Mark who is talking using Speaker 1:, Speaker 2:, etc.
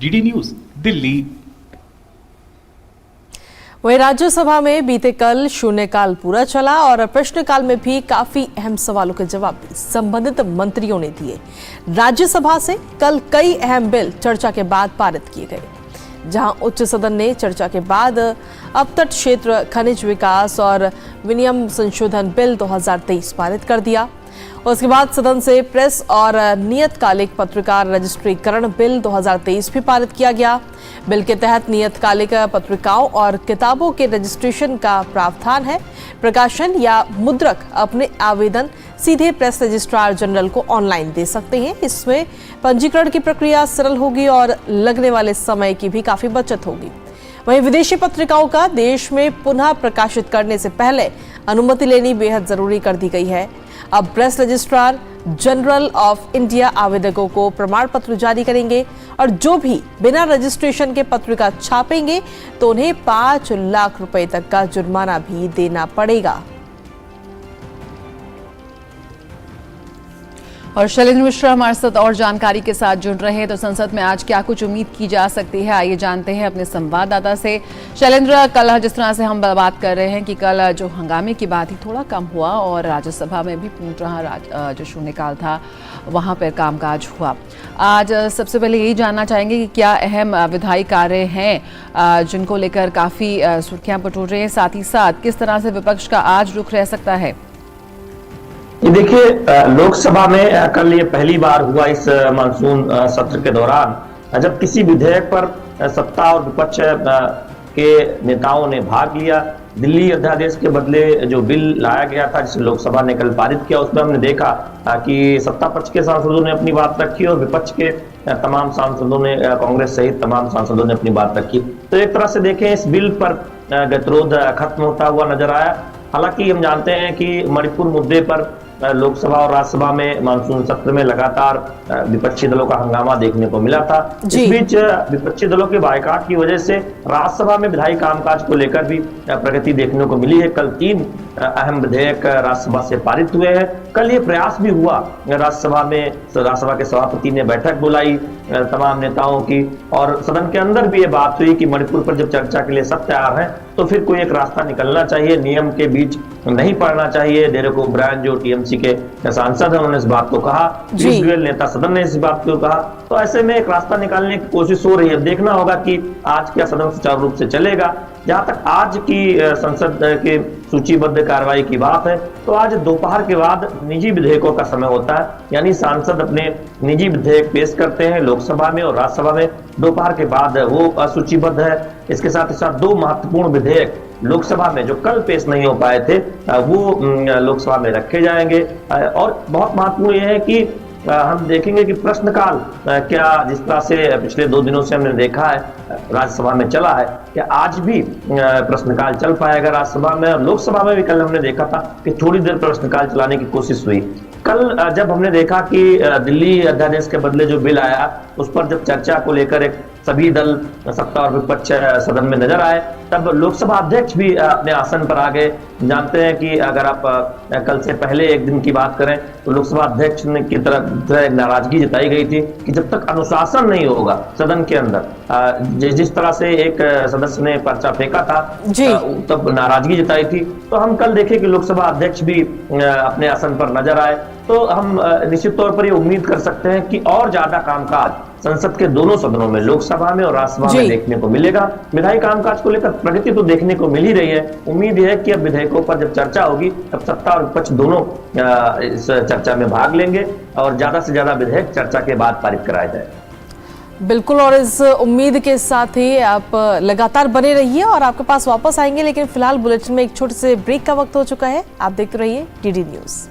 Speaker 1: DD news Delhi.
Speaker 2: वहीं राज्यसभा में बीते कल शून्यकाल पूरा चला और प्रश्नकाल में भी काफी अहम सवालों के जवाब संबंधित मंत्रियों ने दिए। राज्यसभा से कल कई अहम बिल चर्चा के बाद पारित किए गए, जहां उच्च सदन ने चर्चा के बाद अपतट क्षेत्र खनिज विकास और विनियम संशोधन बिल 2023 पारित कर दिया। उसके बाद सदन से प्रेस और नियतकालिक पत्रकार रजिस्ट्रीकरण बिल 2023 भी पारित किया गया। बिल के तहत नियतकालिक पत्रिकाओं और किताबों के रजिस्ट्रेशन का प्रावधान है। प्रकाशन या मुद्रक अपने आवेदन सीधे प्रेस रजिस्ट्रार जनरल को ऑनलाइन दे सकते हैं। इसमें पंजीकरण की प्रक्रिया सरल होगी और लगने वाले समय की भी काफी बचत होगी। वहीं विदेशी पत्रिकाओं का देश में पुनः प्रकाशित करने से पहले अनुमति लेनी बेहद जरूरी कर दी गई है। अब press registrar general of India आवेदकों को प्रमाण पत्र जारी करेंगे और जो भी बिना रजिस्ट्रेशन के पत्रिका छापेंगे तो उन्हें 5 लाख रुपए तक का जुर्माना भी देना पड़ेगा।
Speaker 3: और शैलेंद्र मिश्रा हमारे साथ और जानकारी के साथ जुड़ रहे हैं। तो संसद में आज क्या कुछ उम्मीद की जा सकती है, आइए जानते हैं अपने संवाददाता से। शैलेंद्र, कल जिस तरह से हम बात कर रहे हैं कि कल जो हंगामे की बात ही थोड़ा कम हुआ और राज्यसभा में भी पूर्णतः जो शून्यकाल था वहां पर कामकाज हुआ। आज सबसे पहले यही जानना चाहेंगे कि क्या अहम विधायी कार्य हैं जिनको लेकर काफ़ी सुर्खियां बटोर रहे हैं, साथ ही साथ किस तरह से विपक्ष का आज रुख रह सकता है?
Speaker 4: ये देखिए, लोकसभा में कल ये पहली बार हुआ इस मानसून सत्र के दौरान जब किसी विधेयक पर सत्ता और विपक्ष के नेताओं ने भाग लिया। दिल्ली अध्यादेश के बदले जो बिल लाया गया था जिसे लोकसभा ने कल पारित किया, उसमें हमने देखा कि सत्ता पक्ष के सांसदों ने अपनी बात रखी और विपक्ष के तमाम सांसदों ने, कांग्रेस सहित तमाम सांसदों ने अपनी बात रखी। तो एक तरह से देखें, इस बिल पर गतिरोध खत्म होता हुआ नजर आया। हालांकि हम जानते हैं कि मणिपुर मुद्दे पर लोकसभा और राज्यसभा में मानसून सत्र में लगातार विपक्षी दलों का हंगामा देखने को मिला था। इस बीच विपक्षी दलों के बायकॉट की वजह से राज्यसभा में विधायी कामकाज को लेकर भी प्रगति देखने को मिली है। कल 3 अहम विधेयक राज्यसभा से पारित हुए हैं। कल ये प्रयास भी हुआ राज्यसभा में, राज्यसभा के सभापति ने बैठक बुलाई तमाम नेताओं की और सदन के अंदर भी ये बात हुई कि मणिपुर पर जब चर्चा के लिए सब तैयार हैं तो फिर कोई एक रास्ता निकलना चाहिए, नियम के बीच नहीं पड़ना चाहिए। डेरेक ओब्रायन जो टीएमसी के सांसद हैं उन्होंने इस बात को कहा, नेता सदन ने इस बात को कहा। तो ऐसे में एक रास्ता निकालने की कोशिश हो रही है। देखना होगा कि आज क्या सदन सुचारू रूप से चलेगा। जहां तक आज की संसद के सूचीबद्ध कार्रवाई की बात है तो आज दोपहर के बाद निजी विधेयकों का समय होता है, यानी सांसद अपने निजी विधेयक पेश करते हैं लोकसभा में और राज्यसभा में। दोपहर के बाद वो सूचीबद्ध है। इसके साथ ही साथ 2 महत्वपूर्ण विधेयक लोकसभा में जो कल पेश नहीं हो पाए थे वो लोकसभा में रखे जाएंगे। और बहुत महत्वपूर्ण यह है कि हम देखेंगे कि प्रश्नकाल क्या जिस तरह से पिछले 2 दिनों से हमने देखा है राज्यसभा में चला है, क्या आज भी प्रश्नकाल चल पाएगा राज्यसभा में। और लोकसभा में भी कल हमने देखा था कि थोड़ी देर प्रश्नकाल चलाने की कोशिश हुई। कल जब हमने देखा कि दिल्ली अध्यादेश के बदले जो बिल आया उस पर जब चर्चा को लेकर एक सभी दल सत्ता और विपक्ष सदन में नजर आए, तब लोकसभा अध्यक्ष भी अपने आसन पर आ गए। जानते हैं कि अगर आप कल से पहले एक दिन की बात करें तो लोकसभा अध्यक्ष की तरफ नाराजगी जताई गई थी कि जब तक अनुशासन नहीं होगा सदन के अंदर, जिस तरह से एक सदस्य ने पर्चा फेंका था तब नाराजगी जताई थी। तो हम कल देखें कि लोकसभा अध्यक्ष भी अपने आसन पर नजर आए। तो हम निश्चित तौर पर ये उम्मीद कर सकते हैं कि और ज्यादा कामकाज संसद के दोनों सदनों में, लोकसभा में और राज्यसभा में देखने को मिलेगा। विधायी कामकाज को लेकर प्रगति तो देखने को मिल ही रही है। उम्मीद है कि अब विधेयकों पर जब चर्चा होगी तब सत्ता और विपक्ष दोनों इस चर्चा में भाग लेंगे और ज्यादा से ज्यादा विधेयक चर्चा के बाद पारित कराया जाए।
Speaker 2: बिल्कुल, और इस उम्मीद के साथ ही आप लगातार बने रहिए और आपके पास वापस आएंगे। लेकिन फिलहाल बुलेटिन में एक छोटे से ब्रेक का वक्त हो चुका है। आप देखते रहिए डीडी न्यूज।